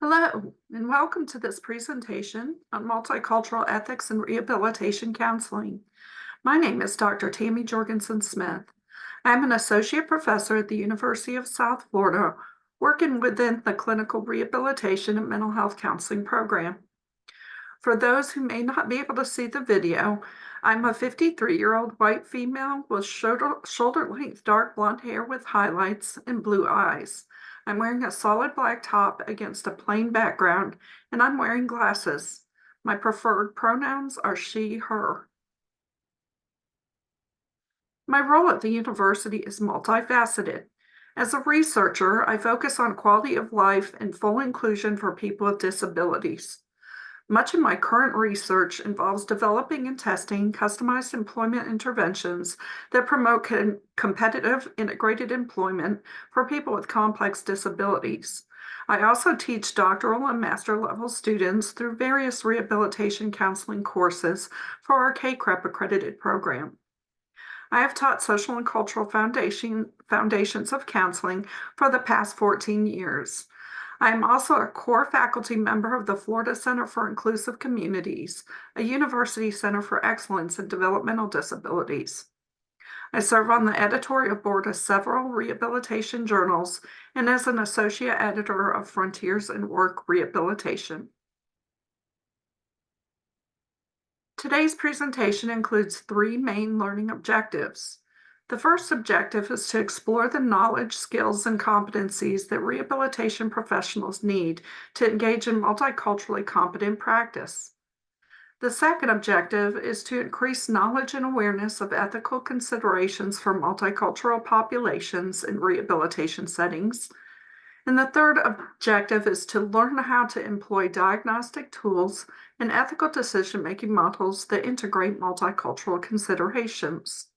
Hello, and welcome to this presentation on multicultural ethics and rehabilitation counseling. My name is Dr. Tammy Jorgensen Smith. I'm an associate professor at the University of South Florida, working within the clinical rehabilitation and mental health counseling program. For those who may not be able to see the video, I'm a 53-year-old white female with shoulder-length dark blonde hair with highlights and blue eyes. I'm wearing a solid black top against a plain background, and I'm wearing glasses. My preferred pronouns are she, her. My role at the university is multifaceted. As a researcher, I focus on quality of life and full inclusion for people with disabilities. Much of my current research involves developing and testing customized employment interventions that promote competitive integrated employment for people with complex disabilities. I also teach doctoral and master level students through various rehabilitation counseling courses for our CACREP accredited program. I have taught social and cultural foundations of counseling for the past 14 years. I am also a core faculty member of the Florida Center for Inclusive Communities, a university center for excellence in developmental disabilities. I serve on the editorial board of several rehabilitation journals and as an associate editor of Frontiers in Work Rehabilitation. Today's presentation includes three main learning objectives. The first objective is to explore the knowledge, skills, and competencies that rehabilitation professionals need to engage in multiculturally competent practice. The second objective is to increase knowledge and awareness of ethical considerations for multicultural populations in rehabilitation settings. And the third objective is to learn how to employ diagnostic tools and ethical decision-making models that integrate multicultural considerations.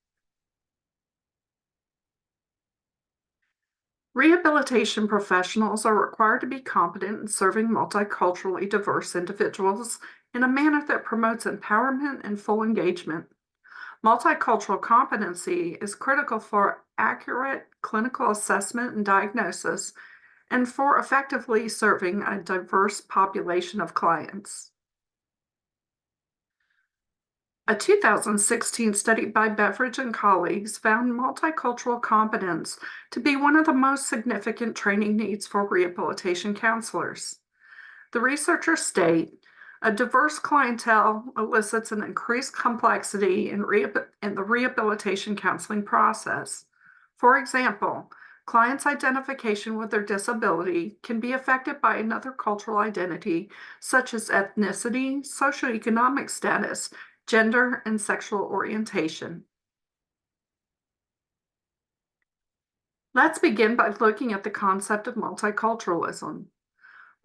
Rehabilitation professionals are required to be competent in serving multiculturally diverse individuals in a manner that promotes empowerment and full engagement. Multicultural competency is critical for accurate clinical assessment and diagnosis and for effectively serving a diverse population of clients. A 2016 study by Beveridge and colleagues found multicultural competence to be one of the most significant training needs for rehabilitation counselors. The researchers state, a diverse clientele elicits an increased complexity in the rehabilitation counseling process. For example, clients' identification with their disability can be affected by another cultural identity, such as ethnicity, socioeconomic status, gender, and sexual orientation. Let's begin by looking at the concept of multiculturalism.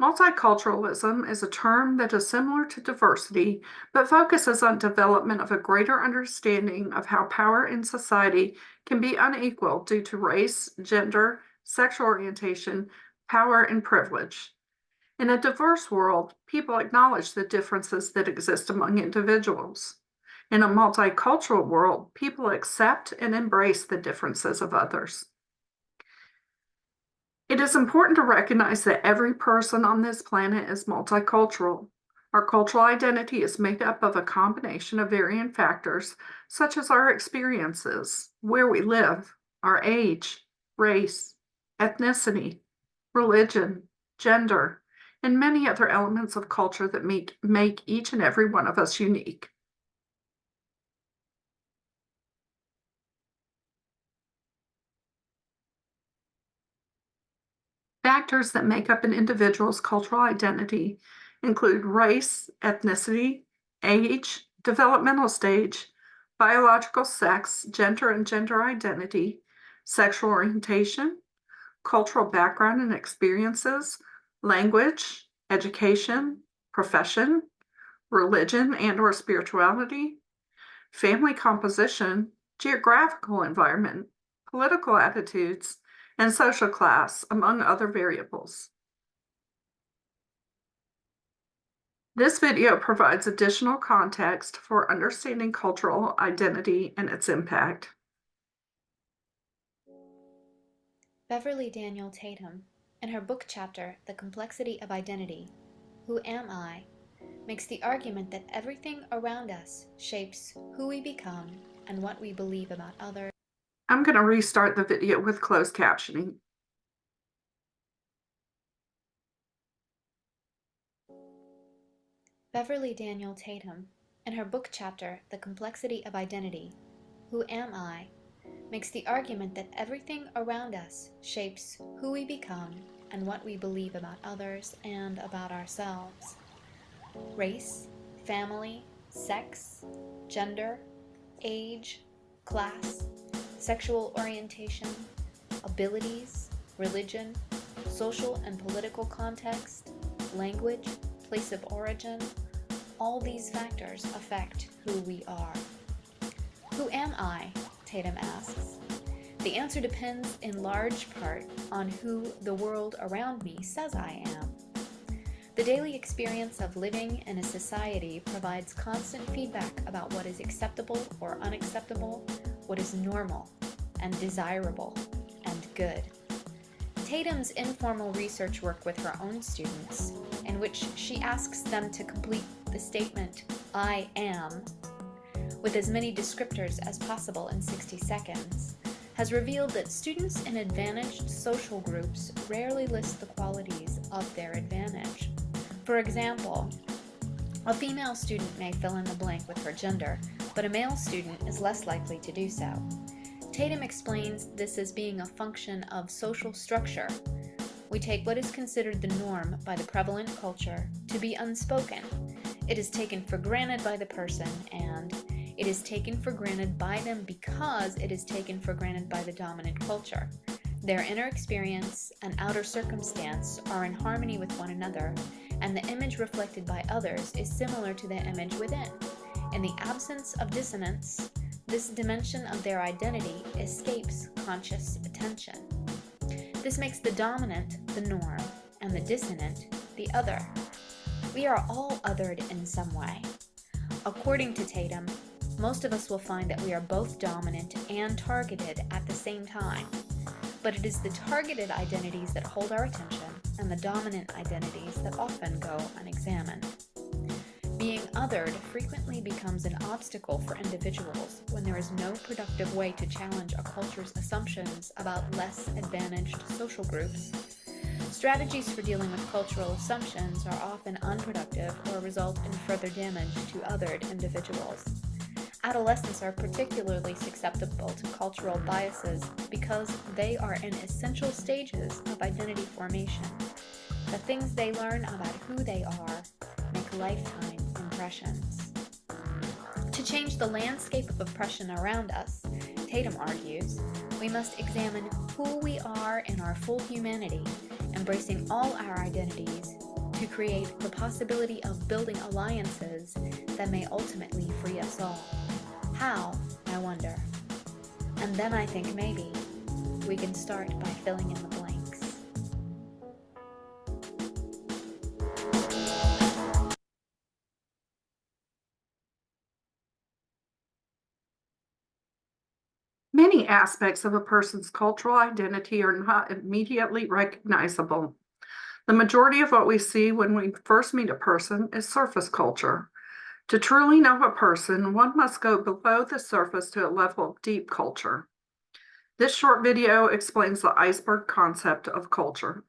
Multiculturalism is a term that is similar to diversity, but focuses on development of a greater understanding of how power in society can be unequal due to race, gender, sexual orientation, power, and privilege. In a diverse world, people acknowledge the differences that exist among individuals. In a multicultural world, people accept and embrace the differences of others. It is important to recognize that every person on this planet is multicultural. Our cultural identity is made up of a combination of varying factors, such as our experiences, where we live, our age, race, ethnicity, religion, gender, and many other elements of culture that make each and every one of us unique. Factors that make up an individual's cultural identity include race, ethnicity, age, developmental stage, biological sex, gender and gender identity, sexual orientation, cultural background and experiences, language, education, profession, religion and/or spirituality, family composition, geographical environment, political attitudes, and social class, among other variables. This video provides additional context for understanding cultural identity and its impact. Beverly Daniel Tatum, in her book chapter, The Complexity of Identity, Who Am I?, makes the argument that everything around us shapes who we become and what we believe about others. I'm going to restart the video with closed captioning. Beverly Daniel Tatum, in her book chapter, The Complexity of Identity, Who Am I?, makes the argument that everything around us shapes who we become and what we believe about others and about ourselves. Race, family, sex, gender, age, class, sexual orientation, abilities, religion, social and political context, language, place of origin, all these factors affect who we are. Who am I? Tatum asks. The answer depends in large part on who the world around me says I am. The daily experience of living in a society provides constant feedback about what is acceptable or unacceptable, what is normal and desirable and good. Tatum's informal research work with her own students, in which she asks them to complete the statement, I am, with as many descriptors as possible in 60 seconds, has revealed that students in advantaged social groups rarely list the qualities of their advantage. For example, a female student may fill in the blank with her gender, but a male student is less likely to do so. Tatum explains this as being a function of social structure. We take what is considered the norm by the prevalent culture to be unspoken. It is taken for granted by the person, and it is taken for granted by them because it is taken for granted by the dominant culture. Their inner experience and outer circumstance are in harmony with one another, and the image reflected by others is similar to the image within. In the absence of dissonance, this dimension of their identity escapes conscious attention. This makes the dominant the norm and the dissonant the other. We are all othered in some way. According to Tatum, most of us will find that we are both dominant and targeted at the same time. But it is the targeted identities that hold our attention and the dominant identities that often go unexamined. Being othered frequently becomes an obstacle for individuals when there is no productive way to challenge a culture's assumptions about less advantaged social groups. Strategies for dealing with cultural assumptions are often unproductive or result in further damage to othered individuals. Adolescents are particularly susceptible to cultural biases because they are in essential stages of identity formation. The things they learn about who they are make lifetime impressions. To change the landscape of oppression around us, Tatum argues, we must examine who we are in our full humanity, embracing all our identities to create the possibility of building alliances that may ultimately free us all. How, I wonder? And then I think maybe we can start by filling in the blanks. Many aspects of a person's cultural identity are not immediately recognizable. The majority of what we see when we first meet a person is surface culture. To truly know a person, one must go below the surface to a level of deep culture. This short video explains the iceberg concept of culture.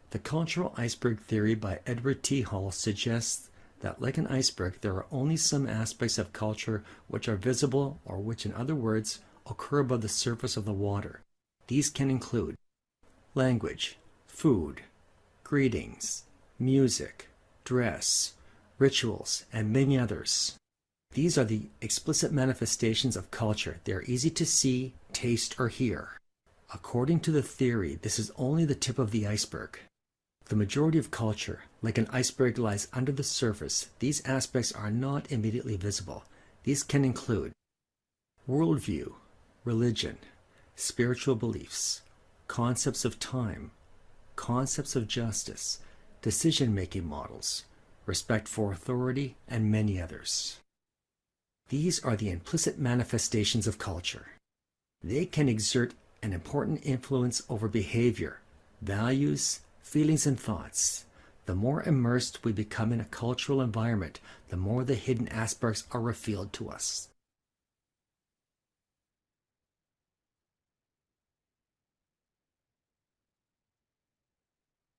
The cultural iceberg theory by Edward T. Hall suggests that, like an iceberg, there are only some aspects of culture which are visible, or which, in other words, occur above the surface of the water. These can include language, food, greetings, music, dress, rituals, and many others. These are the explicit manifestations of culture. They are easy to see, taste, or hear. According to the theory, this is only the tip of the iceberg. The majority of culture, like an iceberg, lies under the surface. These aspects are not immediately visible. These can include worldview, religion, spiritual beliefs, concepts of time, concepts of justice, decision-making models, respect for authority, and many others. These are the implicit manifestations of culture. They can exert an important influence over behavior, values, feelings, and thoughts. The more immersed we become in a cultural environment, the more the hidden aspects are revealed to us.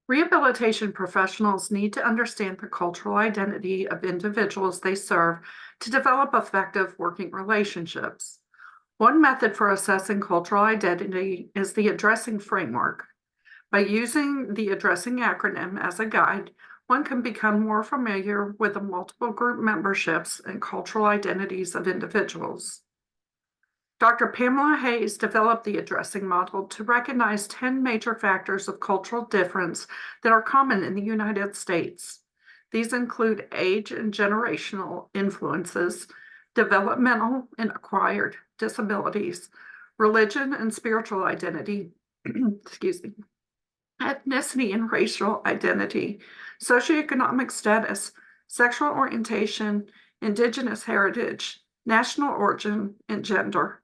Rehabilitation professionals need to understand the cultural identity of individuals they serve to develop effective working relationships. One method for assessing cultural identity is the addressing framework. By using the addressing acronym as a guide, one can become more familiar with the multiple group memberships and cultural identities of individuals. Dr. Pamela Hayes developed the addressing model to recognize 10 major factors of cultural difference that are common in the United States. These include age and generational influences, developmental and acquired disabilities, religion and spiritual identity, excuse me, ethnicity and racial identity, socioeconomic status, sexual orientation, indigenous heritage, national origin, and gender.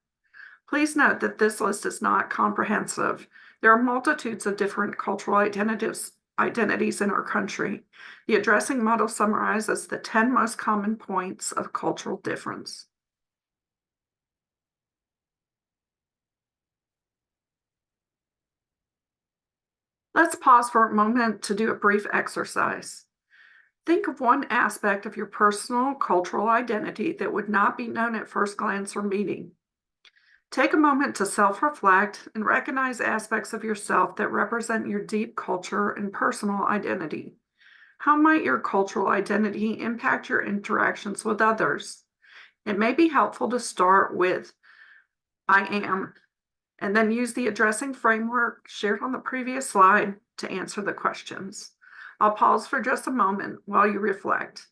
Please note that this list is not comprehensive. There are multitudes of different cultural identities in our country. The addressing model summarizes the 10 most common points of cultural difference. Let's pause for a moment to do a brief exercise. Think of one aspect of your personal cultural identity that would not be known at first glance or meeting. Take a moment to self-reflect and recognize aspects of yourself that represent your deep culture and personal identity. How might your cultural identity impact your interactions with others? It may be helpful to start with I am, and then use the addressing framework shared on the previous slide to answer the questions. I'll pause for just a moment while you reflect.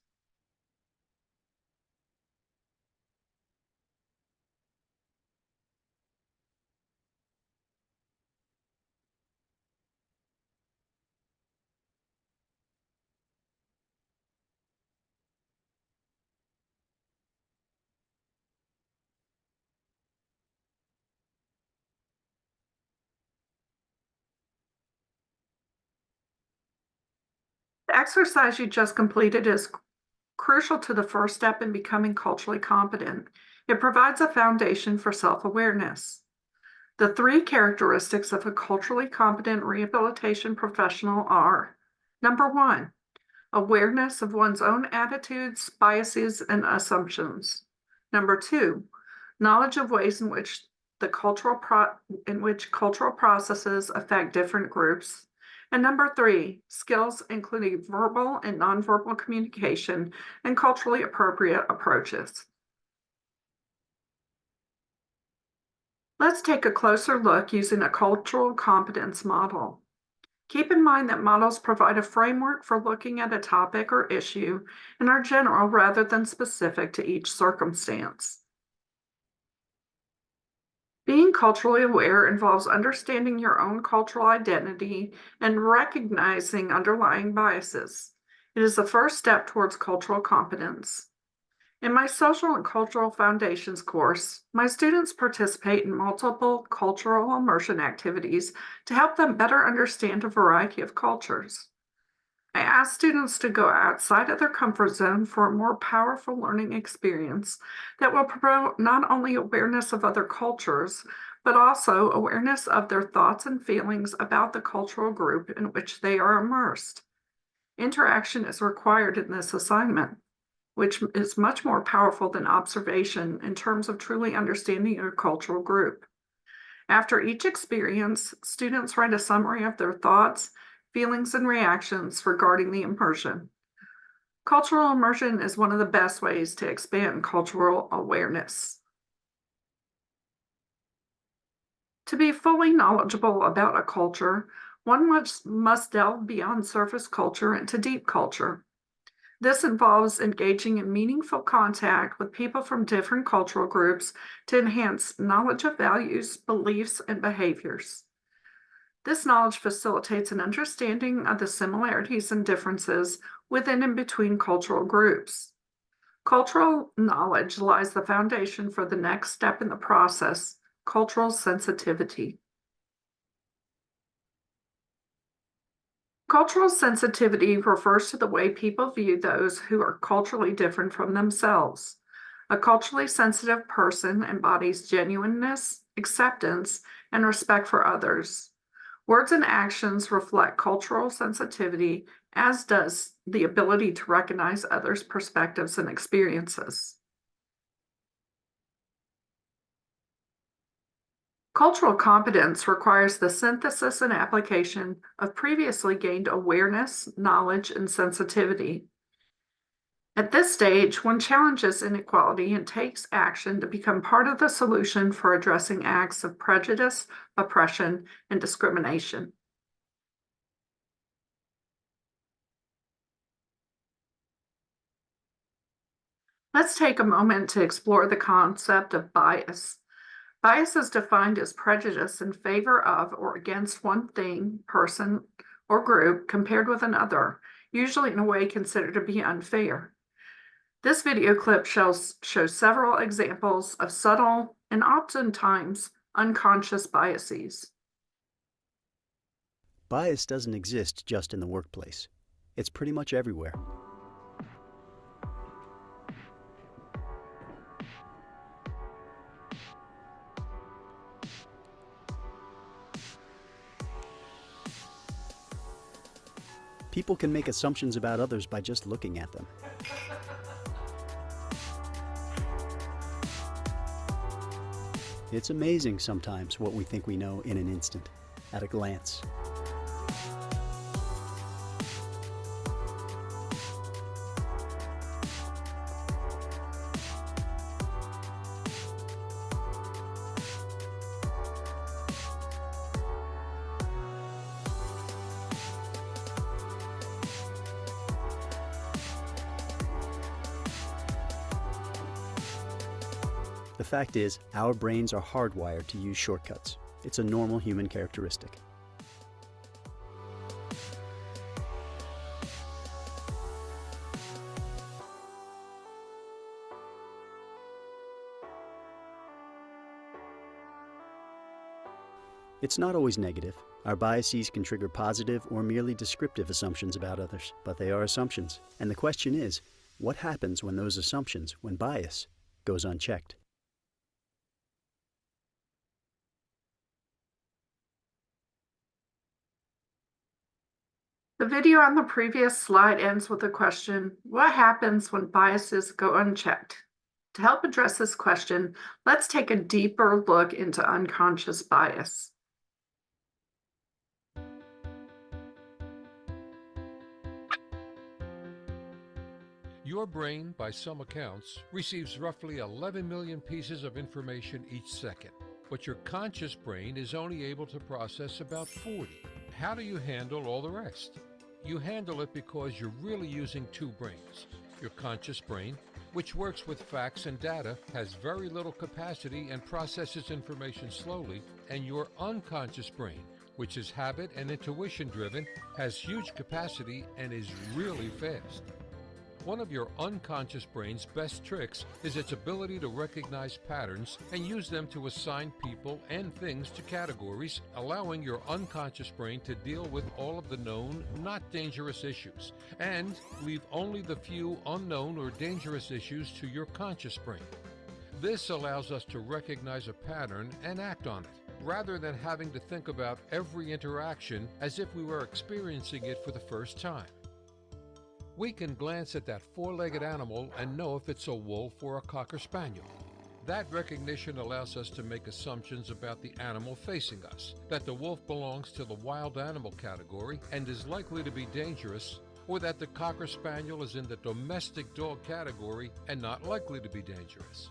The exercise you just completed is crucial to the first step in becoming culturally competent. It provides a foundation for self-awareness. The 3 characteristics of a culturally competent rehabilitation professional are: number 1, awareness of one's own attitudes, biases, and assumptions. Number 2, knowledge of ways in which cultural processes affect different groups. And number 3, skills including verbal and nonverbal communication and culturally appropriate approaches. Let's take a closer look using a cultural competence model. Keep in mind that models provide a framework for looking at a topic or issue and are general rather than specific to each circumstance. Being culturally aware involves understanding your own cultural identity and recognizing underlying biases. It is the first step towards cultural competence. In my Social and Cultural Foundations course, my students participate in multiple cultural immersion activities to help them better understand a variety of cultures. I ask students to go outside of their comfort zone for a more powerful learning experience that will promote not only awareness of other cultures, but also awareness of their thoughts and feelings about the cultural group in which they are immersed. Interaction is required in this assignment, which is much more powerful than observation in terms of truly understanding a cultural group. After each experience, students write a summary of their thoughts, feelings, and reactions regarding the immersion. Cultural immersion is one of the best ways to expand cultural awareness. To be fully knowledgeable about a culture, one must delve beyond surface culture into deep culture. This involves engaging in meaningful contact with people from different cultural groups to enhance knowledge of values, beliefs, and behaviors. This knowledge facilitates an understanding of the similarities and differences within and between cultural groups. Cultural knowledge lies the foundation for the next step in the process, cultural sensitivity. Cultural sensitivity refers to the way people view those who are culturally different from themselves. A culturally sensitive person embodies genuineness, acceptance, and respect for others. Words and actions reflect cultural sensitivity, as does the ability to recognize others' perspectives and experiences. Cultural competence requires the synthesis and application of previously gained awareness, knowledge, and sensitivity. At this stage, one challenges inequality and takes action to become part of the solution for addressing acts of prejudice, oppression, and discrimination. Let's take a moment to explore the concept of bias. Bias is defined as prejudice in favor of or against one thing, person, or group compared with another, usually in a way considered to be unfair. This video clip shows several examples of subtle and oftentimes unconscious biases. Bias doesn't exist just in the workplace. It's pretty much everywhere. People can make assumptions about others by just looking at them. It's amazing sometimes what we think we know in an instant, at a glance. The fact is, our brains are hardwired to use shortcuts. It's a normal human characteristic. It's not always negative. Our biases can trigger positive or merely descriptive assumptions about others, but they are assumptions. And the question is, what happens when those assumptions, when bias, goes unchecked? The video on the previous slide ends with the question, what happens when biases go unchecked? To help address this question, let's take a deeper look into unconscious bias. Your brain, by some accounts, receives roughly 11 million pieces of information each second, but your conscious brain is only able to process about 40. How do you handle all the rest? You handle it because you're really using two brains. Your conscious brain, which works with facts and data, has very little capacity and processes information slowly, and your unconscious brain, which is habit and intuition driven, has huge capacity and is really fast. One of your unconscious brain's best tricks is its ability to recognize patterns and use them to assign people and things to categories, allowing your unconscious brain to deal with all of the known, not dangerous issues, and leave only the few unknown or dangerous issues to your conscious brain. This allows us to recognize a pattern and act on it, rather than having to think about every interaction as if we were experiencing it for the first time. We can glance at that four-legged animal and know if it's a wolf or a cocker spaniel. That recognition allows us to make assumptions about the animal facing us, that the wolf belongs to the wild animal category and is likely to be dangerous, or that the cocker spaniel is in the domestic dog category and not likely to be dangerous.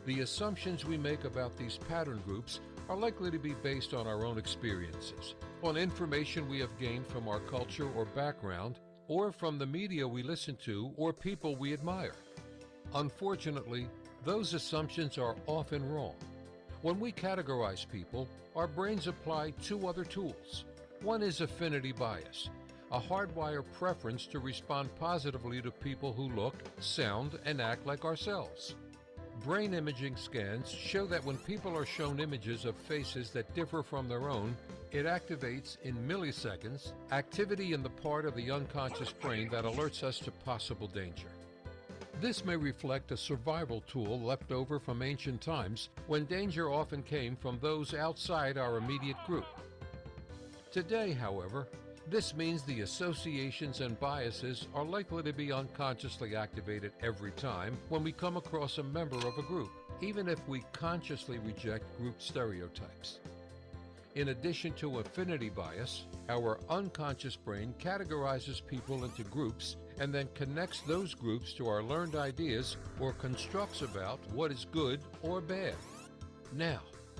The assumptions we make about these pattern groups are likely to be based on our own experiences, on information we have gained from our culture or background, or from the media we listen to or people we admire. Unfortunately, those assumptions are often wrong. When we categorize people, our brains apply two other tools. One is affinity bias, a hardwired preference to respond positively to people who look, sound, and act like ourselves. Brain imaging scans show that when people are shown images of faces that differ from their own, it activates in milliseconds activity in the part of the unconscious brain that alerts us to possible danger. This may reflect a survival tool left over from ancient times when danger often came from those outside our immediate group. Today, however, this means the associations and biases are likely to be unconsciously activated every time when we come across a member of a group, even if we consciously reject group stereotypes. In addition to affinity bias, our unconscious brain categorizes people into groups and then connects those groups to our learned ideas or constructs about what is good or bad. Now,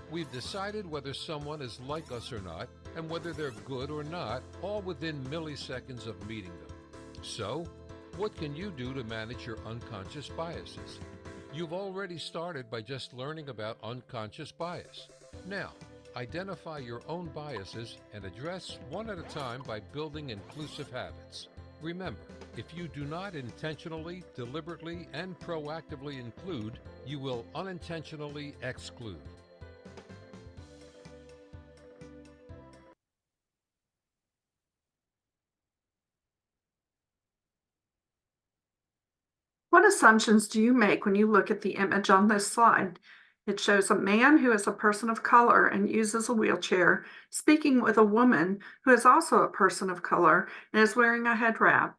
we've decided whether someone is like us or not, and whether they're good or not, all within milliseconds of meeting them. So, what can you do to manage your unconscious biases? You've already started by just learning about unconscious bias. Now, identify your own biases and address one at a time by building inclusive habits. Remember, if you do not intentionally, deliberately, and proactively include, you will unintentionally exclude. What assumptions do you make when you look at the image on this slide? It shows a man who is a person of color and uses a wheelchair, speaking with a woman who is also a person of color and is wearing a head wrap.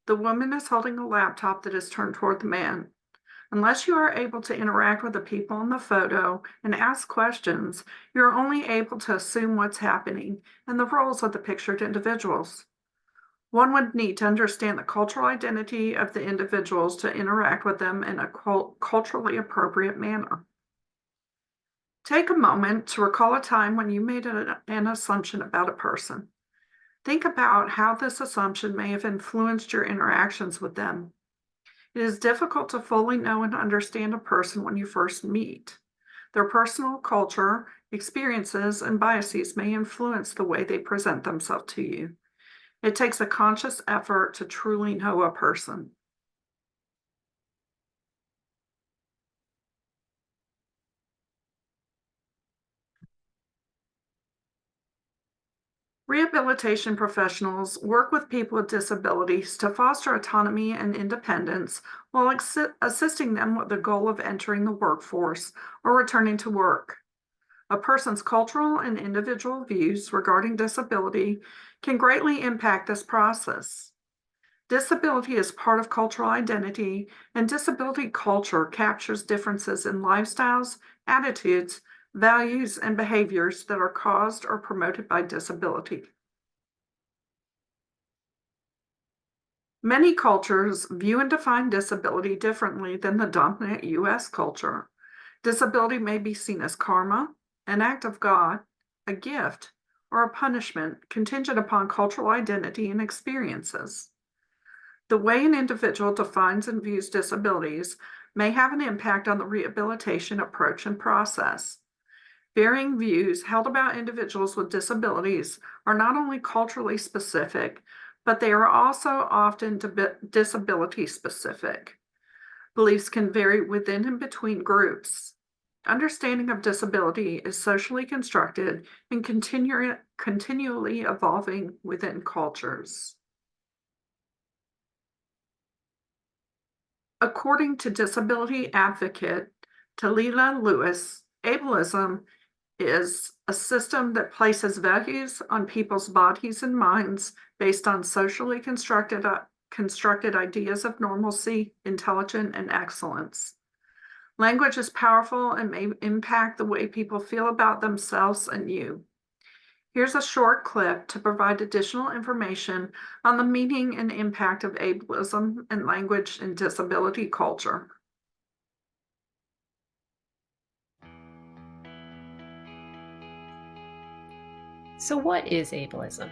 The woman is holding a laptop that is turned toward the man. Unless you are able to interact with the people in the photo and ask questions, you're only able to assume what's happening and the roles of the pictured individuals. One would need to understand the cultural identity of the individuals to interact with them in a culturally appropriate manner. Take a moment to recall a time when you made an assumption about a person. Think about how this assumption may have influenced your interactions with them. It is difficult to fully know and understand a person when you first meet. Their personal culture, experiences, and biases may influence the way they present themselves to you. It takes a conscious effort to truly know a person. Rehabilitation professionals work with people with disabilities to foster autonomy and independence while assisting them with the goal of entering the workforce or returning to work. A person's cultural and individual views regarding disability can greatly impact this process. Disability is part of cultural identity, and disability culture captures differences in lifestyles, attitudes, values, and behaviors that are caused or promoted by disability. Many cultures view and define disability differently than the dominant U.S. culture. Disability may be seen as karma, an act of God, a gift, or a punishment contingent upon cultural identity and experiences. The way an individual defines and views disabilities may have an impact on the rehabilitation approach and process. Varying views held about individuals with disabilities are not only culturally specific, but they are also often disability specific. Beliefs can vary within and between groups. Understanding of disability is socially constructed and continually evolving within cultures. According to disability advocate Talila Lewis, ableism is a system that places values on people's bodies and minds based on socially constructed ideas of normalcy, intelligence, and excellence. Language is powerful and may impact the way people feel about themselves and you. Here's a short clip to provide additional information on the meaning and impact of ableism and language in disability culture. So what is ableism?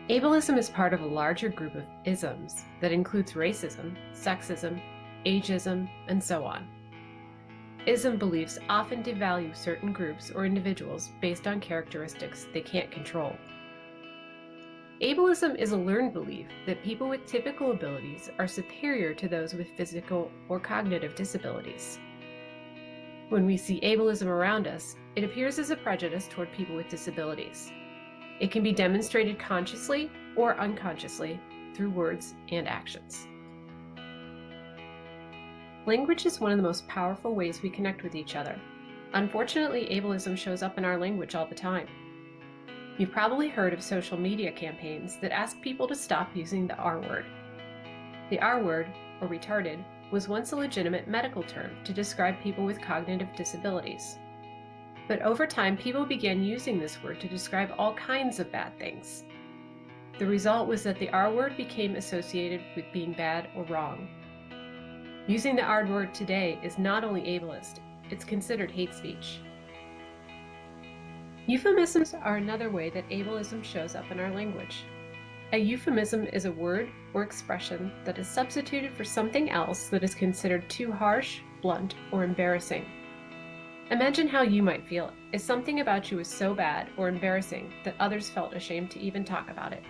Ableism is part of a larger group of isms that includes racism, sexism, ageism, and so on. Ism beliefs often devalue certain groups or individuals based on characteristics they can't control. Ableism is a learned belief that people with typical abilities are superior to those with physical or cognitive disabilities. When we see ableism around us, it appears as a prejudice toward people with disabilities. It can be demonstrated consciously or unconsciously through words and actions. Language is one of the most powerful ways we connect with each other. Unfortunately, ableism shows up in our language all the time. You've probably heard of social media campaigns that ask people to stop using the R word. The R word, or retarded, was once a legitimate medical term to describe people with cognitive disabilities. But over time, people began using this word to describe all kinds of bad things. The result was that the R word became associated with being bad or wrong. Using the R word today is not only ableist, it's considered hate speech. Euphemisms are another way that ableism shows up in our language. A euphemism is a word or expression that is substituted for something else that is considered too harsh, blunt, or embarrassing. Imagine how you might feel if something about you was so bad or embarrassing that others felt ashamed to even talk about it.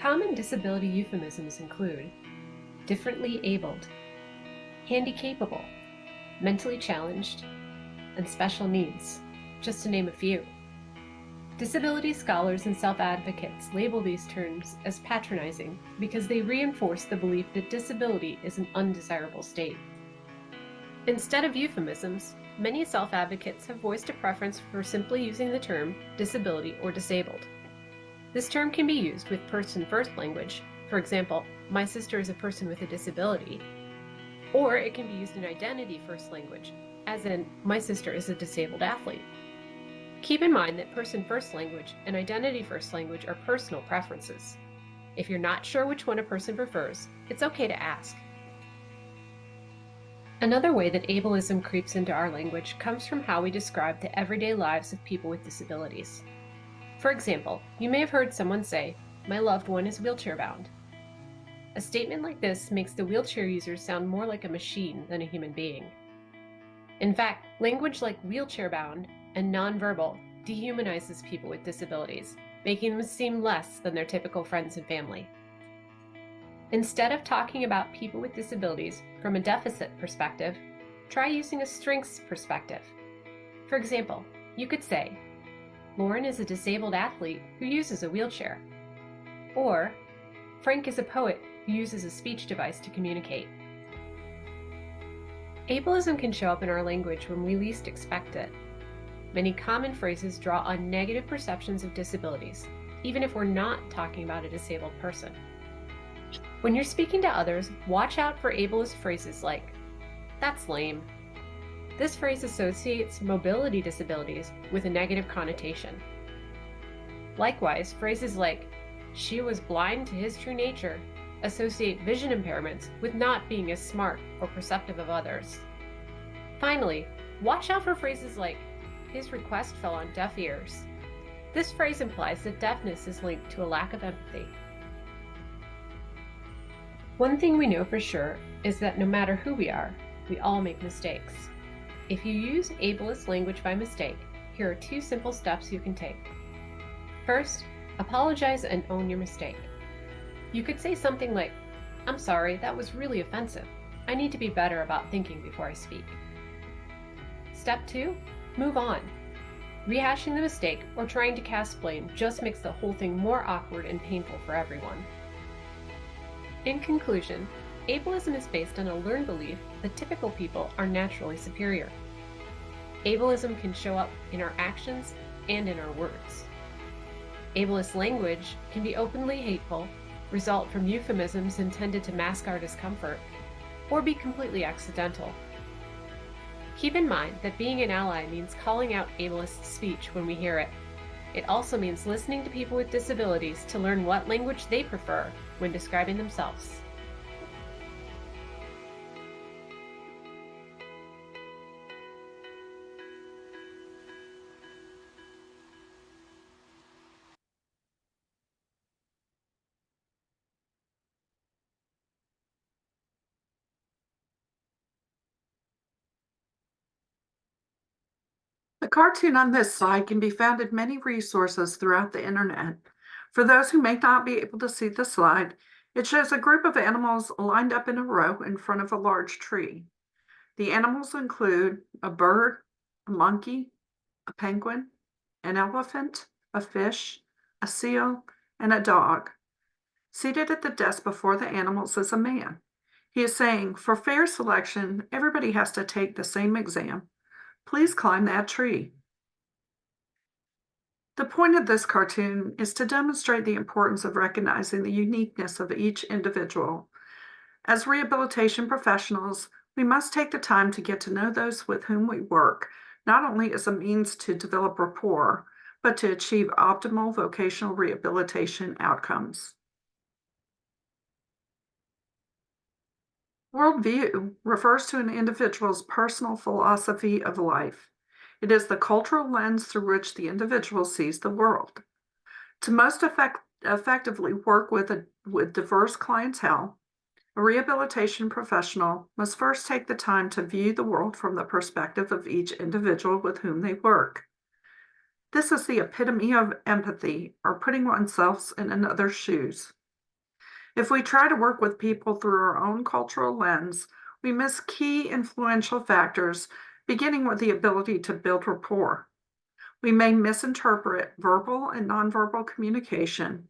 Common disability euphemisms include differently abled, handicapable, mentally challenged, and special needs, just to name a few. Disability scholars and self-advocates label these terms as patronizing because they reinforce the belief that disability is an undesirable state. Instead of euphemisms, many self-advocates have voiced a preference for simply using the term disability or disabled. This term can be used with person-first language, for example, my sister is a person with a disability, or it can be used in identity-first language, as in, my sister is a disabled athlete. Keep in mind that person-first language and identity-first language are personal preferences. If you're not sure which one a person prefers, it's okay to ask. Another way that ableism creeps into our language comes from how we describe the everyday lives of people with disabilities. For example, you may have heard someone say, "My loved one is wheelchair-bound." A statement like this makes the wheelchair user sound more like a machine than a human being. In fact, language like wheelchair-bound and nonverbal dehumanizes people with disabilities, making them seem less than their typical friends and family. Instead of talking about people with disabilities from a deficit perspective, try using a strengths perspective. For example, you could say, "Lauren is a disabled athlete who uses a wheelchair." Or, "Frank is a poet who uses a speech device to communicate." Ableism can show up in our language when we least expect it. Many common phrases draw on negative perceptions of disabilities, even if we're not talking about a disabled person. When you're speaking to others, watch out for ableist phrases like, "That's lame." This phrase associates mobility disabilities with a negative connotation. Likewise, phrases like, "She was blind to his true nature," associate vision impairments with not being as smart or perceptive of others. Finally, watch out for phrases like, "His request fell on deaf ears." This phrase implies that deafness is linked to a lack of empathy. One thing we know for sure is that no matter who we are, we all make mistakes. If you use ableist language by mistake, here are 2 simple steps you can take. First, apologize and own your mistake. You could say something like, "I'm sorry, that was really offensive. I need to be better about thinking before I speak." Step 2, move on. Rehashing the mistake or trying to cast blame just makes the whole thing more awkward and painful for everyone. In conclusion, ableism is based on a learned belief that typical people are naturally superior. Ableism can show up in our actions and in our words. Ableist language can be openly hateful, result from euphemisms intended to mask our discomfort, or be completely accidental. Keep in mind that being an ally means calling out ableist speech when we hear it. It also means listening to people with disabilities to learn what language they prefer when describing themselves. The cartoon on this slide can be found in many resources throughout the internet. For those who may not be able to see the slide, it shows a group of animals lined up in a row in front of a large tree. The animals include a bird, a monkey, a penguin, an elephant, a fish, a seal, and a dog. Seated at the desk before the animals is a man. He is saying, for fair selection, everybody has to take the same exam. Please climb that tree. The point of this cartoon is to demonstrate the importance of recognizing the uniqueness of each individual. As rehabilitation professionals, we must take the time to get to know those with whom we work, not only as a means to develop rapport, but to achieve optimal vocational rehabilitation outcomes. Worldview refers to an individual's personal philosophy of life. It is the cultural lens through which the individual sees the world. To most effectively work with diverse clientele, a rehabilitation professional must first take the time to view the world from the perspective of each individual with whom they work. This is the epitome of empathy, or putting oneself in another's shoes. If we try to work with people through our own cultural lens, we miss key influential factors, beginning with the ability to build rapport. We may misinterpret verbal and nonverbal communication,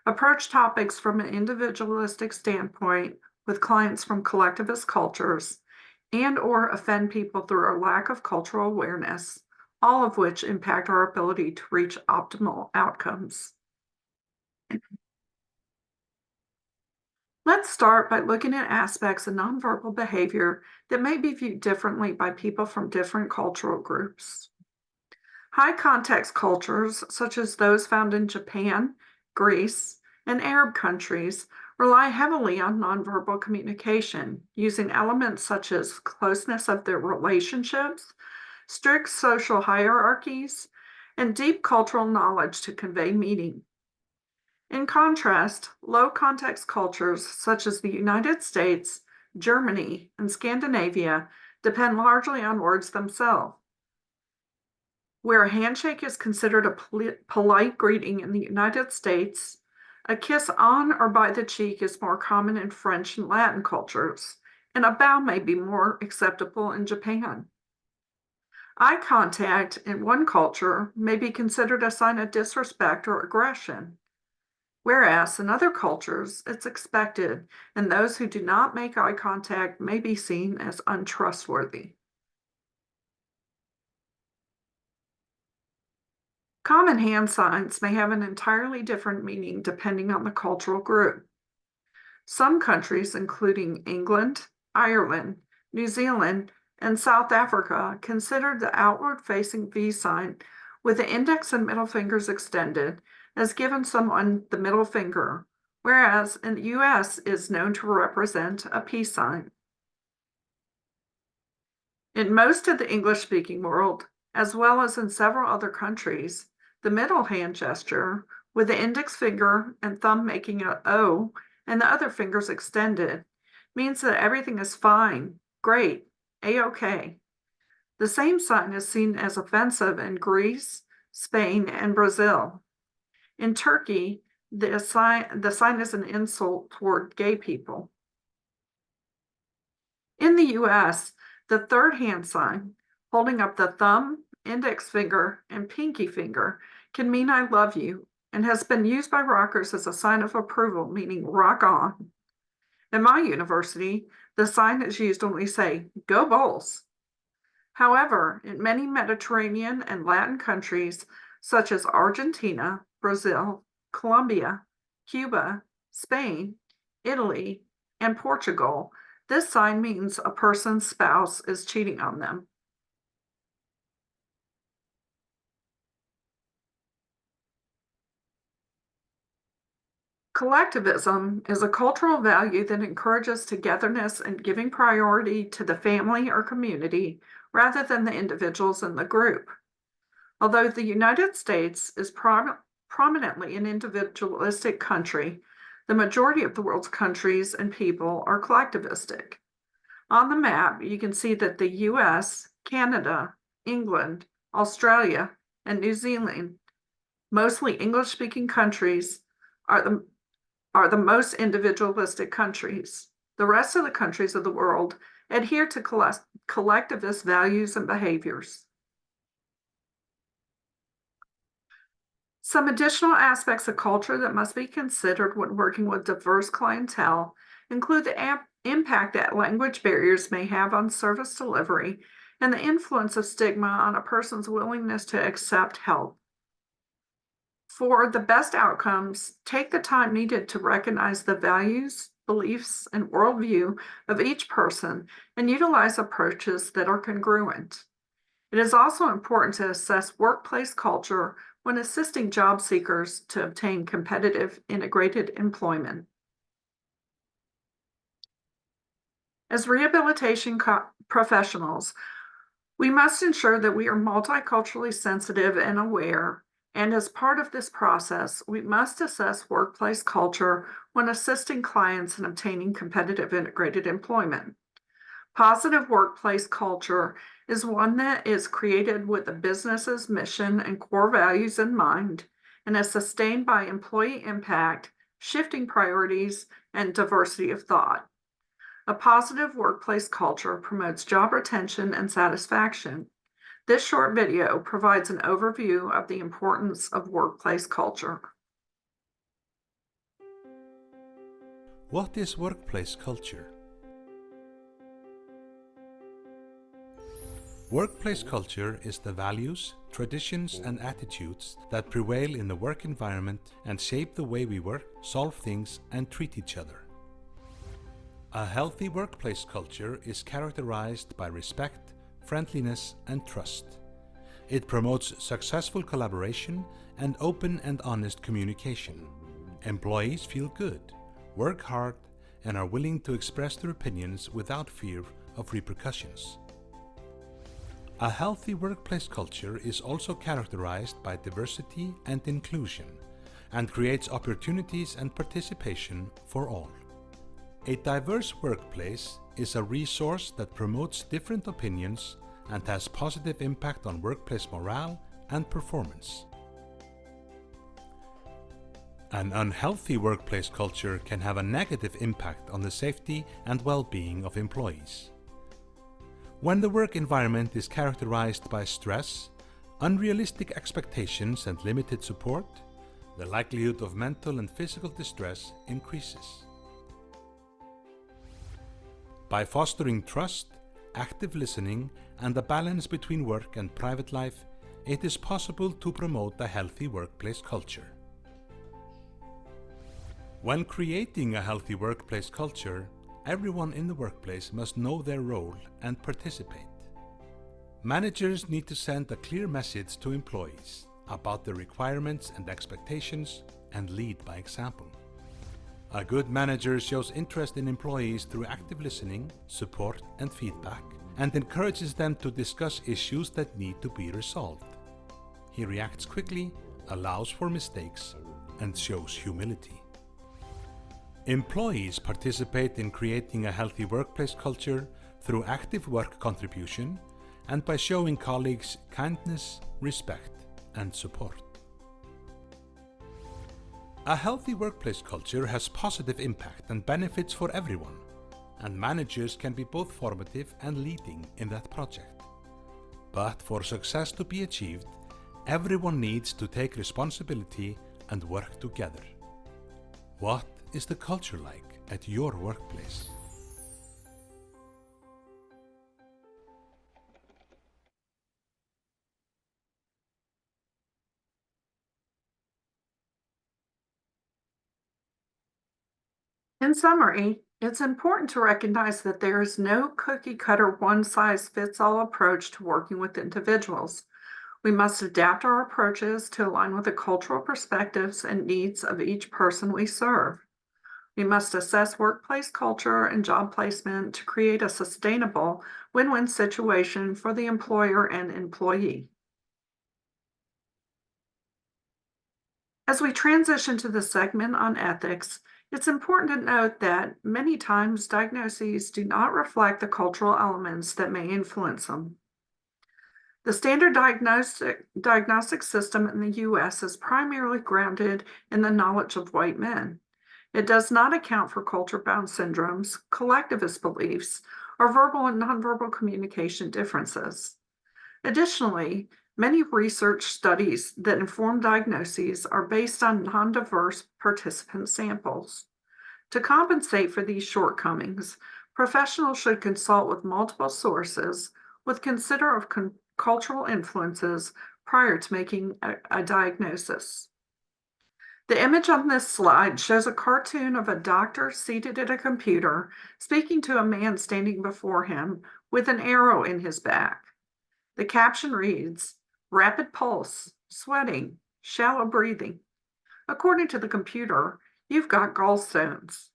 approach topics from an individualistic standpoint with clients from collectivist cultures, and/or offend people through our lack of cultural awareness, all of which impact our ability to reach optimal outcomes. Let's start by looking at aspects of nonverbal behavior that may be viewed differently by people from different cultural groups. High context cultures, such as those found in Japan, Greece, and Arab countries, rely heavily on nonverbal communication, using elements such as closeness of their relationships, strict social hierarchies, and deep cultural knowledge to convey meaning. In contrast, low context cultures such as the United States, Germany, and Scandinavia depend largely on words themselves. Where a handshake is considered a polite greeting in the United States, a kiss on or by the cheek is more common in French and Latin cultures, and a bow may be more acceptable in Japan. Eye contact in one culture may be considered a sign of disrespect or aggression, whereas in other cultures it's expected, and those who do not make eye contact may be seen as untrustworthy. Common hand signs may have an entirely different meaning depending on the cultural group. Some countries, including England, Ireland, New Zealand, and South Africa, consider the outward-facing V sign with the index and middle fingers extended as giving someone the middle finger, whereas in the US is known to represent a peace sign. In most of the English-speaking world, as well as in several other countries, the middle hand gesture, with the index finger and thumb making an O and the other fingers extended, means that everything is fine, great, A-OK. The same sign is seen as offensive in Greece, Spain, and Brazil. In Turkey, the sign is an insult toward gay people. In the US, the third hand sign, holding up the thumb, index finger, and pinky finger, can mean I love you, and has been used by rockers as a sign of approval, meaning rock on. In my university, the sign is used when we say, go Bulls. However, in many Mediterranean and Latin countries, such as Argentina, Brazil, Colombia, Cuba, Spain, Italy, and Portugal, this sign means a person's spouse is cheating on them. Collectivism is a cultural value that encourages togetherness and giving priority to the family or community rather than the individuals in the group. Although the United States is prominently an individualistic country, the majority of the world's countries and people are collectivistic. On the map, you can see that the US, Canada, England, Australia, and New Zealand, mostly English-speaking countries, are the most individualistic countries. The rest of the countries of the world adhere to collectivist values and behaviors. Some additional aspects of culture that must be considered when working with diverse clientele include the impact that language barriers may have on service delivery and the influence of stigma on a person's willingness to accept help. For the best outcomes, take the time needed to recognize the values, beliefs, and worldview of each person and utilize approaches that are congruent. It is also important to assess workplace culture when assisting job seekers to obtain competitive integrated employment. As rehabilitation professionals, we must ensure that we are multiculturally sensitive and aware, and as part of this process, we must assess workplace culture when assisting clients in obtaining competitive integrated employment. Positive workplace culture is one that is created with the business's mission and core values in mind and is sustained by employee impact, shifting priorities, and diversity of thought. A positive workplace culture promotes job retention and satisfaction. This short video provides an overview of the importance of workplace culture. What is workplace culture? Workplace culture is the values, traditions, and attitudes that prevail in the work environment and shape the way we work, solve things, and treat each other. A healthy workplace culture is characterized by respect, friendliness, and trust. It promotes successful collaboration and open and honest communication. Employees feel good, work hard, and are willing to express their opinions without fear of repercussions. A healthy workplace culture is also characterized by diversity and inclusion and creates opportunities and participation for all. A diverse workplace is a resource that promotes different opinions and has positive impact on workplace morale and performance. An unhealthy workplace culture can have a negative impact on the safety and well-being of employees. When the work environment is characterized by stress, unrealistic expectations, and limited support, the likelihood of mental and physical distress increases. By fostering trust, active listening, and a balance between work and private life, it is possible to promote a healthy workplace culture. When creating a healthy workplace culture, everyone in the workplace must know their role and participate. Managers need to send a clear message to employees about the requirements and expectations and lead by example. A good manager shows interest in employees through active listening, support, and feedback, and encourages them to discuss issues that need to be resolved. He reacts quickly, allows for mistakes, and shows humility. Employees participate in creating a healthy workplace culture through active work contribution and by showing colleagues kindness, respect, and support. A healthy workplace culture has positive impact and benefits for everyone, and managers can be both formative and leading in that project. But for success to be achieved, everyone needs to take responsibility and work together. What is the culture like at your workplace? In summary, it's important to recognize that there is no cookie-cutter one-size-fits-all approach to working with individuals. We must adapt our approaches to align with the cultural perspectives and needs of each person we serve. We must assess workplace culture and job placement to create a sustainable win-win situation for the employer and employee. As we transition to the segment on ethics, it's important to note that many times diagnoses do not reflect the cultural elements that may influence them. The standard diagnostic system in the U.S. is primarily grounded in the knowledge of white men. It does not account for culture-bound syndromes, collectivist beliefs, or verbal and nonverbal communication differences. Additionally, many research studies that inform diagnoses are based on non-diverse participant samples. To compensate for these shortcomings, professionals should consult with multiple sources with consider of cultural influences prior to making a diagnosis. The image on this slide shows a cartoon of a doctor seated at a computer speaking to a man standing before him with an arrow in his back. The caption reads, "Rapid pulse, sweating, shallow breathing. According to the computer, you've got gallstones."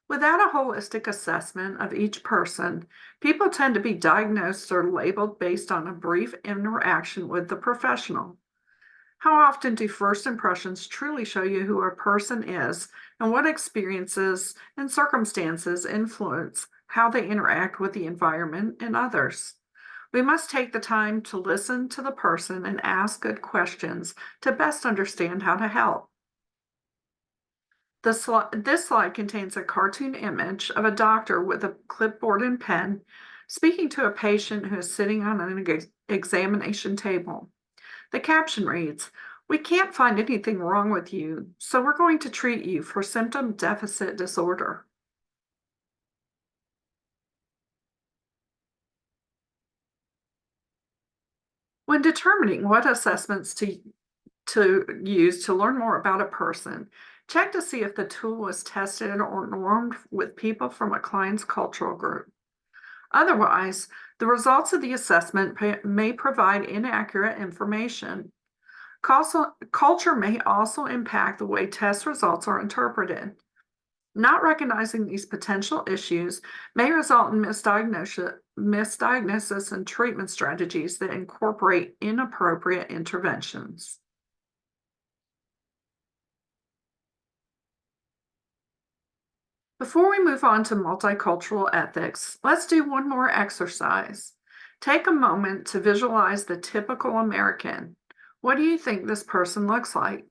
Without a holistic assessment of each person, people tend to be diagnosed or labeled based on a brief interaction with the professional. How often do first impressions truly show you who a person is and what experiences and circumstances influence how they interact with the environment and others? We must take the time to listen to the person and ask good questions to best understand how to help. This slide contains a cartoon image of a doctor with a clipboard and pen speaking to a patient who is sitting on an examination table. The caption reads, "We can't find anything wrong with you, so we're going to treat you for symptom deficit disorder." When determining what assessments to use to learn more about a person, check to see if the tool was tested or normed with people from a client's cultural group. Otherwise, the results of the assessment may provide inaccurate information. Culture may also impact the way test results are interpreted. Not recognizing these potential issues may result in misdiagnosis and treatment strategies that incorporate inappropriate interventions. Before we move on to multicultural ethics, let's do one more exercise. Take a moment to visualize the typical American. What do you think this person looks like?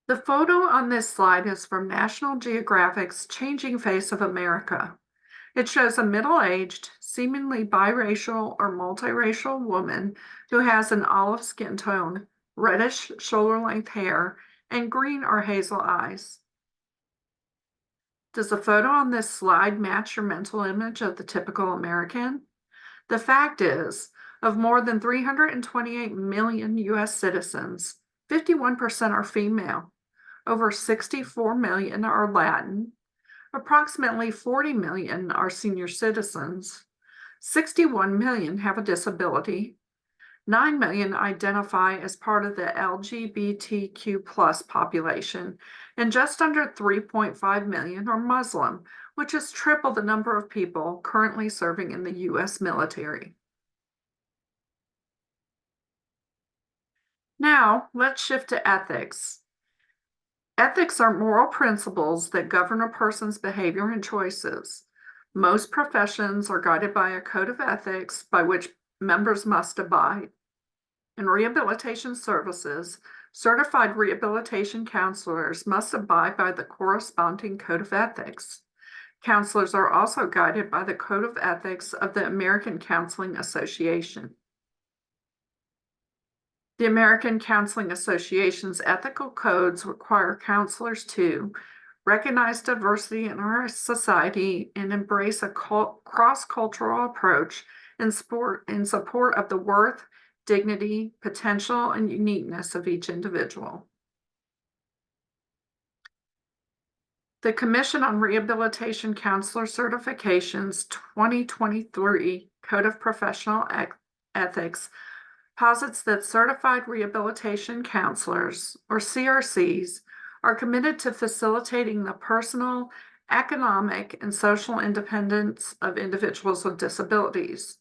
The photo on this slide is from National Geographic's Changing Face of America. It shows a middle-aged, seemingly biracial or multiracial woman who has an olive skin tone, reddish shoulder-length hair, and green or hazel eyes. Does the photo on this slide match your mental image of the typical American? The fact is, of more than 328 million U.S. citizens, 51% are female, over 64 million are Latin, approximately 40 million are senior citizens, 61 million have a disability, 9 million identify as part of the LGBTQ+ population, and just under 3.5 million are Muslim, which is triple the number of people currently serving in the U.S. military. Now, let's shift to ethics. Ethics are moral principles that govern a person's behavior and choices. Most professions are guided by a code of ethics by which members must abide. In rehabilitation services, certified rehabilitation counselors must abide by the corresponding code of ethics. Counselors are also guided by the code of ethics of the American Counseling Association. The American Counseling Association's ethical codes require counselors to recognize diversity in our society and embrace a cross-cultural approach in support of the worth, dignity, potential, and uniqueness of each individual. The Commission on Rehabilitation Counselor Certification's 2023 Code of Professional Ethics posits that certified rehabilitation counselors, or CRCs, are committed to facilitating the personal, economic, and social independence of individuals with disabilities.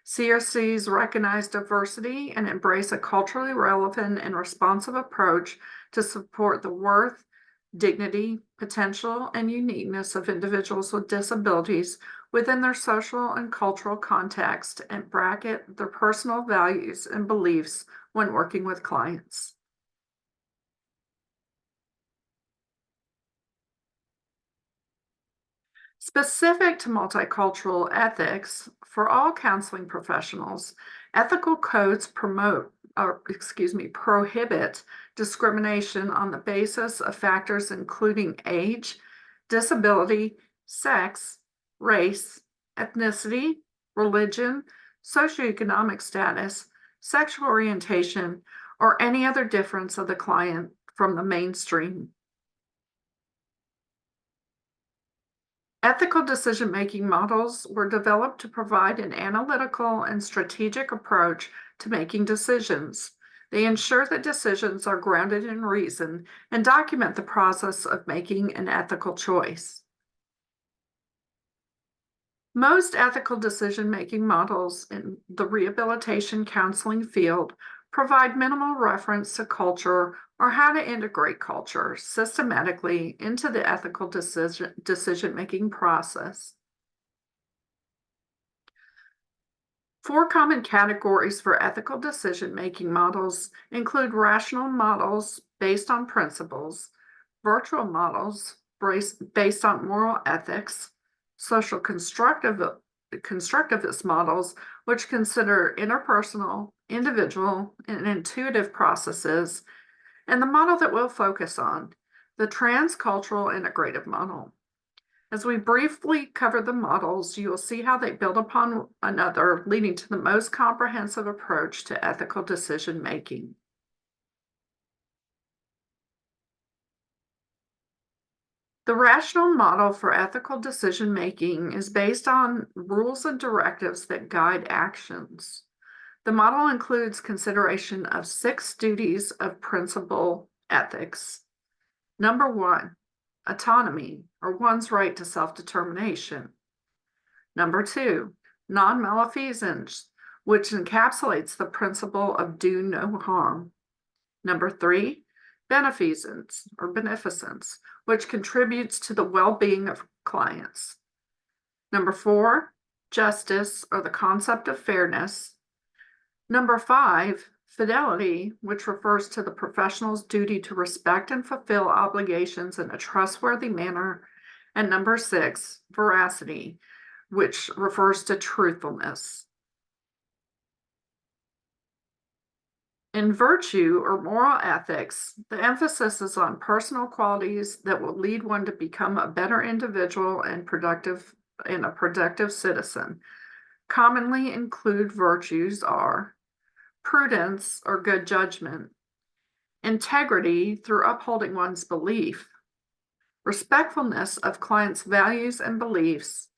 CRCs recognize diversity and embrace a culturally relevant and responsive approach to support the worth, dignity, potential, and uniqueness of individuals with disabilities within their social and cultural context and bracket their personal values and beliefs when working with clients. Specific to multicultural ethics, for all counseling professionals, ethical codes prohibit discrimination on the basis of factors including age, disability, sex, race, ethnicity, religion, socioeconomic status, sexual orientation, or any other difference of the client from the mainstream. Ethical decision-making models were developed to provide an analytical and strategic approach to making decisions. They ensure that decisions are grounded in reason and document the process of making an ethical choice. Most ethical decision-making models in the rehabilitation counseling field provide minimal reference to culture or how to integrate culture systematically into the ethical decision-making process. 4 common categories for ethical decision-making models include rational models based on principles, virtual models based on moral ethics, social constructivist models, which consider interpersonal, individual, and intuitive processes, and the model that we'll focus on, the transcultural integrative model. As we briefly cover the models, you will see how they build upon another, leading to the most comprehensive approach to ethical decision making. The rational model for ethical decision making is based on rules and directives that guide actions. The model includes consideration of 6 duties of principal ethics. Number 1, autonomy, or one's right to self-determination. Number 2, non-malfeasance, which encapsulates the principle of do no harm. Number 3, beneficence, or beneficence, which contributes to the well-being of clients. Number 4, justice, or the concept of fairness. Number 5, fidelity, which refers to the professional's duty to respect and fulfill obligations in a trustworthy manner. And number 6, veracity, which refers to truthfulness. In virtue or moral ethics, the emphasis is on personal qualities that will lead one to become a better individual and a productive citizen. Commonly include virtues are prudence or good judgment, integrity through upholding one's belief, respectfulness of clients' values and beliefs,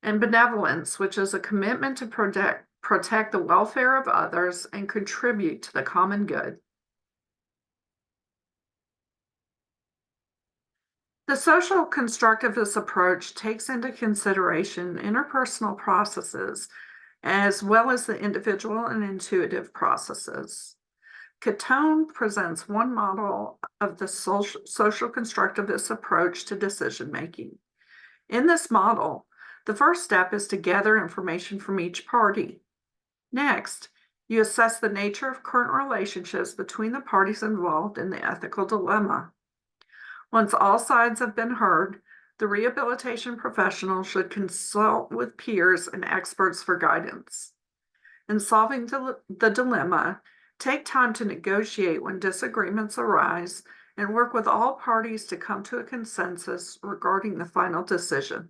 and benevolence, which is a commitment to protect the welfare of others and contribute to the common good. The social constructivist approach takes into consideration interpersonal processes as well as the individual and intuitive processes. Catone presents one model of the social constructivist approach to decision-making. In this model, the first step is to gather information from each party. Next, you assess the nature of current relationships between the parties involved in the ethical dilemma. Once all sides have been heard, the rehabilitation professional should consult with peers and experts for guidance. In solving the dilemma, take time to negotiate when disagreements arise and work with all parties to come to a consensus regarding the final decision.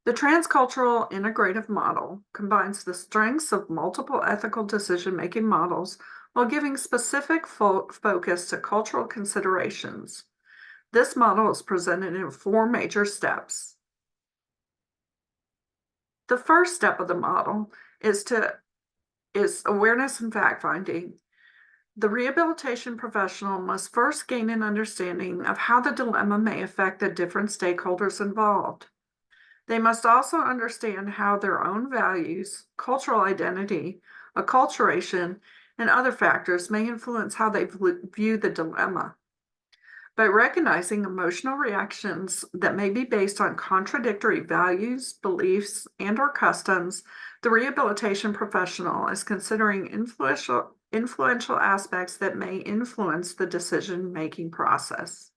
The transcultural integrative model combines the strengths of multiple ethical decision-making models while giving specific focus to cultural considerations. This model is presented in 4 major steps. The first step of the model is awareness and fact-finding. The rehabilitation professional must first gain an understanding of how the dilemma may affect the different stakeholders involved. They must also understand how their own values, cultural identity, acculturation, and other factors may influence how they view the dilemma. By recognizing emotional reactions that may be based on contradictory values, beliefs, and/or customs, the rehabilitation professional is considering influential aspects that may influence the decision-making process.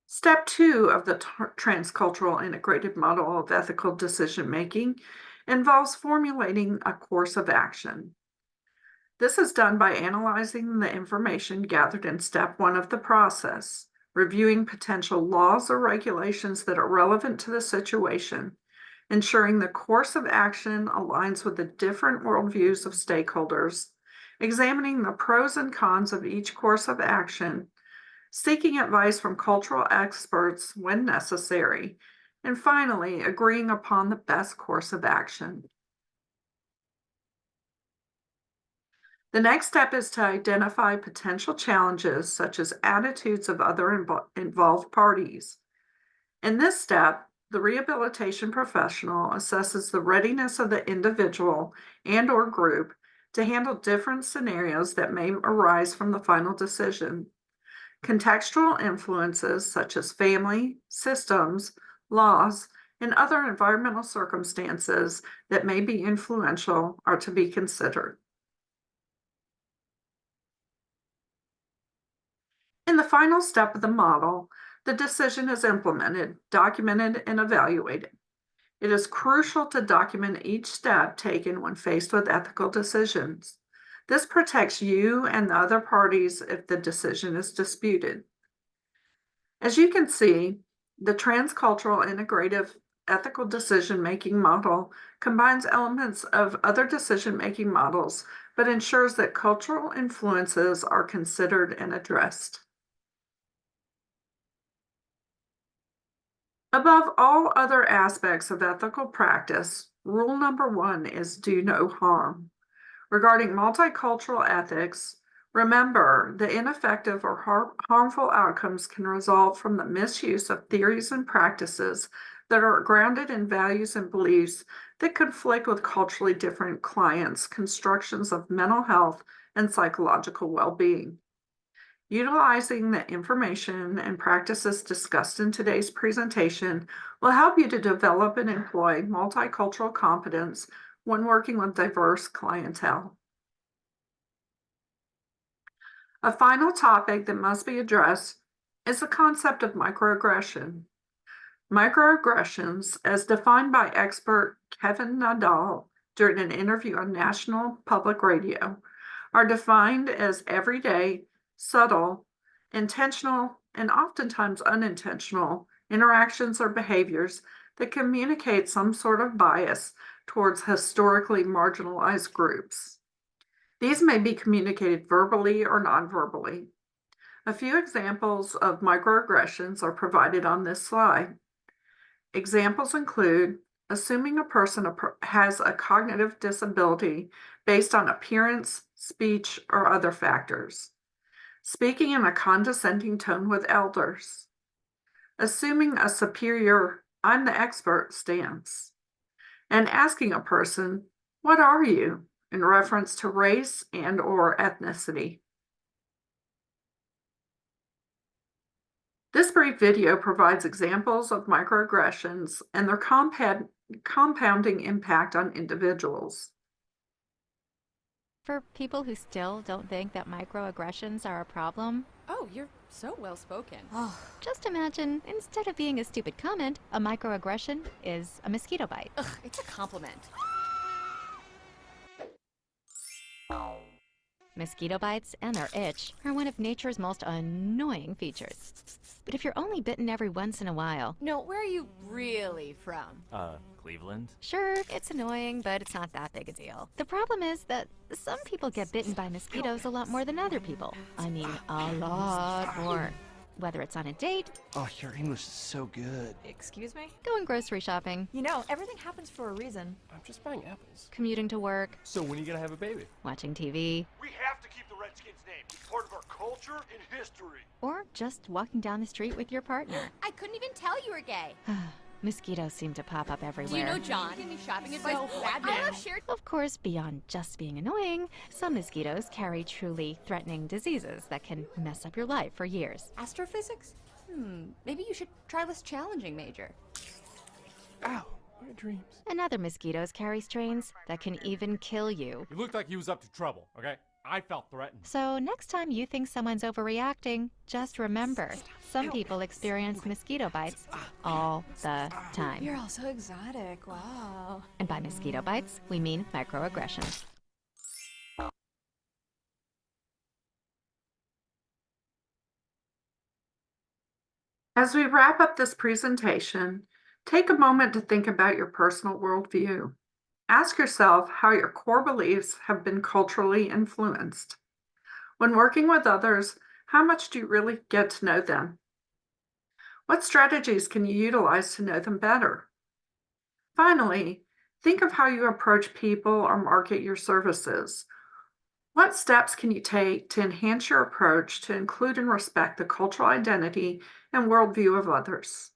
Step 2 of the transcultural integrated model of ethical decision-making involves formulating a course of action. This is done by analyzing the information gathered in step 1 of the process, reviewing potential laws or regulations that are relevant to the situation, ensuring the course of action aligns with the different worldviews of stakeholders, examining the pros and cons of each course of action, seeking advice from cultural experts when necessary, and finally, agreeing upon the best course of action. The next step is to identify potential challenges, such as attitudes of other involved parties. In this step, the rehabilitation professional assesses the readiness of the individual and/or group to handle different scenarios that may arise from the final decision. Contextual influences such as family, systems, laws, and other environmental circumstances that may be influential are to be considered. In the final step of the model, the decision is implemented, documented, and evaluated. It is crucial to document each step taken when faced with ethical decisions. This protects you and the other parties if the decision is disputed. As you can see, the transcultural integrative ethical decision-making model combines elements of other decision-making models, but ensures that cultural influences are considered and addressed. Above all other aspects of ethical practice, rule number 1 is do no harm. Regarding multicultural ethics, remember the ineffective or harmful outcomes can result from the misuse of theories and practices that are grounded in values and beliefs that conflict with culturally different clients' constructions of mental health and psychological well-being. Utilizing the information and practices discussed in today's presentation will help you to develop and employ multicultural competence when working with diverse clientele. A final topic that must be addressed is the concept of microaggression. Microaggressions, as defined by expert Kevin Nadal during an interview on National Public Radio, are defined as everyday, subtle, intentional, and oftentimes unintentional interactions or behaviors that communicate some sort of bias towards historically marginalized groups. These may be communicated verbally or non-verbally. A few examples of microaggressions are provided on this slide. Examples include assuming a person has a cognitive disability based on appearance, speech, or other factors, speaking in a condescending tone with elders, assuming a superior "I'm the expert" stance, and asking a person, "What are you?" in reference to race and/or ethnicity. This brief video provides examples of microaggressions and their compounding impact on individuals. For people who still don't think that microaggressions are a problem, Oh, you're so well spoken. just imagine instead of being a stupid comment, a microaggression is a mosquito bite. Ugh, it's a compliment. Mosquito bites and their itch are one of nature's most annoying features. But if you're only bitten every once in a while, No, where are you really from? Cleveland? sure, it's annoying, but it's not that big a deal. The problem is that some people get bitten by mosquitoes a lot more than other people. I mean, a lot more. Whether it's on a date, Oh, your English is so good. Excuse me? going grocery shopping, You know, everything happens for a reason. I'm just buying apples. commuting to work, So when are you gonna have a baby? watching TV, We have to keep the Redskins' name. It's part of our culture and history. or just walking down the street with your partner. I couldn't even tell you were gay. Mosquitoes seem to pop up everywhere. Do you know John? Give me shopping advice. I love shared. Of course, beyond just being annoying, some mosquitoes carry truly threatening diseases that can mess up your life for years. Astrophysics? Maybe you should try less challenging, Major. Ow, my dreams. And other mosquitoes carry strains that can even kill you. He looked like he was up to trouble, okay? I felt threatened. So next time you think someone's overreacting, just remember, some people experience mosquito bites all the time. You're all so exotic. Wow. And by mosquito bites, we mean microaggressions. As we wrap up this presentation, take a moment to think about your personal worldview. Ask yourself how your core beliefs have been culturally influenced. When working with others, how much do you really get to know them? What strategies can you utilize to know them better? Finally, think of how you approach people or market your services. What steps can you take to enhance your approach to include and respect the cultural identity and worldview of others?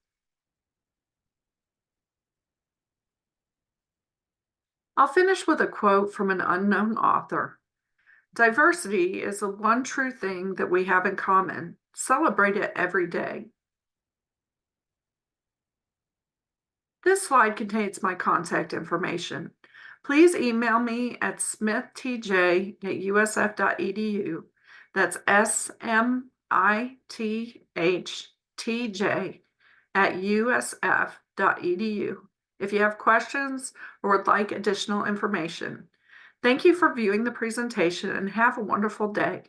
I'll finish with a quote from an unknown author. Diversity is the one true thing that we have in common. Celebrate it every day. This slide contains my contact information. Please email me at smithtj@usf.edu. That's smithtj@usf.edu if you have questions or would like additional information. Thank you for viewing the presentation and have a wonderful day.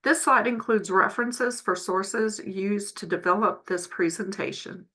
This slide includes references for sources used to develop this presentation.